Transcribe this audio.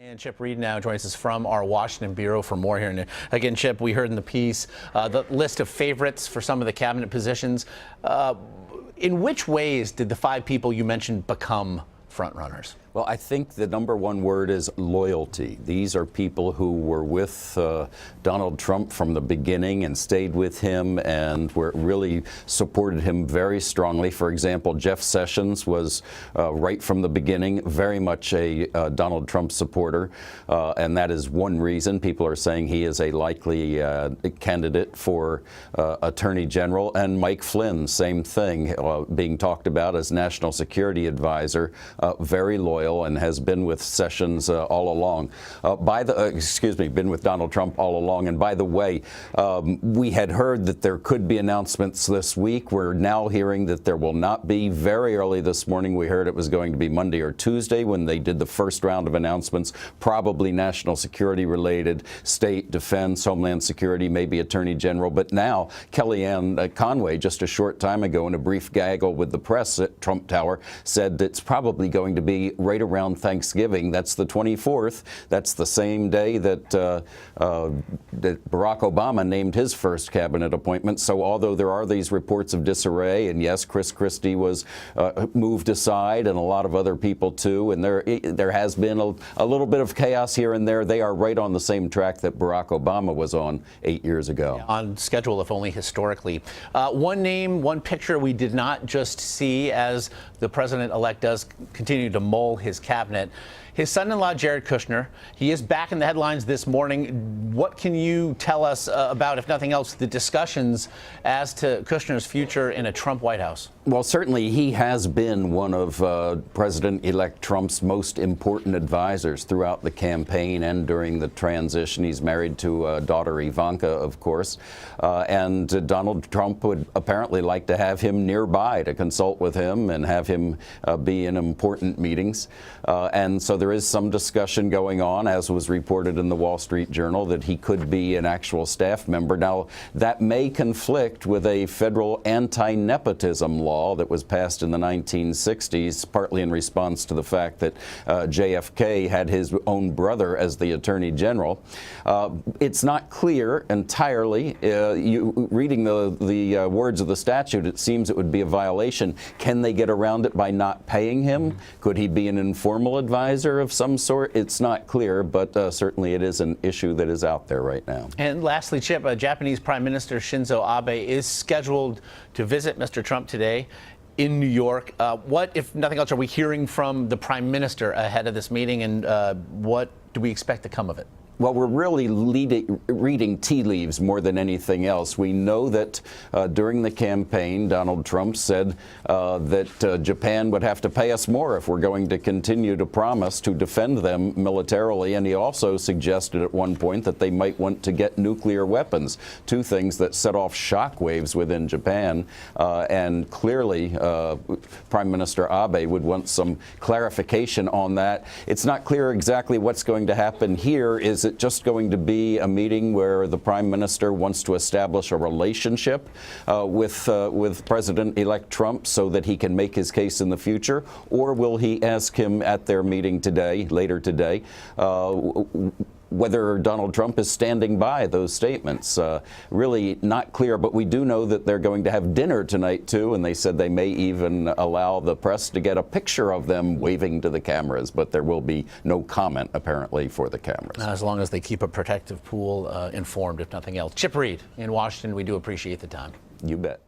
And Chip Reed now joins us from our Washington bureau for more here. And again, Chip, we heard in the piece the list of favorites for some of the cabinet positions. In which ways did the 5 people you mentioned become frontrunners? Well, I think the number one word is loyalty. These are people who were with Donald Trump from the beginning and stayed with him and really supported him very strongly. For example, Jeff Sessions was right from the beginning very much a Donald Trump supporter, and that is one reason people are saying he is a likely candidate for Attorney General. And Mike Flynn, same thing, being talked about as National Security Advisor, very loyal and has been with Sessions all along. Been with Donald Trump all along. And by the way, we had heard that there could be announcements this week. We're now hearing that there will not be. Very early this morning, we heard it was going to be Monday or Tuesday when they did the first round of announcements, probably national security related, state, defense, homeland security, maybe Attorney General. But now Kellyanne Conway, just a short time ago in a brief gaggle with the press at Trump Tower, said it's probably going to be right around Thanksgiving. That's the 24th. That's the same day that that Barack Obama named his first cabinet appointment. So although there are these reports of disarray, and yes, Chris Christie was moved aside, and a lot of other people too, and there has been a little bit of chaos here and there, they are right on the same track that Barack Obama was on 8 years ago. Yeah, on schedule, if only historically. One name, one picture we did not just see as the president-elect does continue to mull his cabinet. His son-in-law, Jared Kushner, he is back in the headlines this morning. What can you tell us about, if nothing else, the discussions as to Kushner's future in a Trump White House? Well, certainly he has been one of President-elect Trump's most important advisors throughout the campaign and during the transition. He's married to daughter Ivanka, of course, and Donald Trump would apparently like to have him nearby to consult with him and have him be in important meetings. And so there is some discussion going on, as was reported in the Wall Street Journal, that he could be an actual staff member. Now, that may conflict with a federal anti-nepotism law that was passed in the 1960s, partly in response to the fact that JFK had his own brother as the Attorney General. It's not clear entirely. Reading the words of the statute, it seems it would be a violation. Can they get around it by not paying him? Could he be an informal advisor of some sort? It's not clear, but certainly it is an issue that is out there right now. And lastly, Chip, Japanese Prime Minister Shinzo Abe is scheduled to visit Mr. Trump today in New York. What, if nothing else, are we hearing from the Prime Minister ahead of this meeting, and what do we expect to come of it? Well, we're really reading tea leaves more than anything else. We know that during the campaign, Donald Trump said that Japan would have to pay us more if we're going to continue to promise to defend them militarily. And he also suggested at one point that they might want to get nuclear weapons, two things that set off shockwaves within Japan. And clearly, Prime Minister Abe would want some clarification on that. It's not clear exactly what's going to happen here. Is it just going to be a meeting where the Prime Minister wants to establish a relationship with President-elect Trump so that he can make his case in the future? Or will he ask him at their meeting today, later today, whether Donald Trump is standing by those statements? Really not clear, but we do know that they're going to have dinner tonight, too, and they said they may even allow the press to get a picture of them waving to the cameras, but there will be no comment, apparently, for the cameras. As long as they keep a protective pool informed, if nothing else. Chip Reed in Washington, we do appreciate the time. You bet.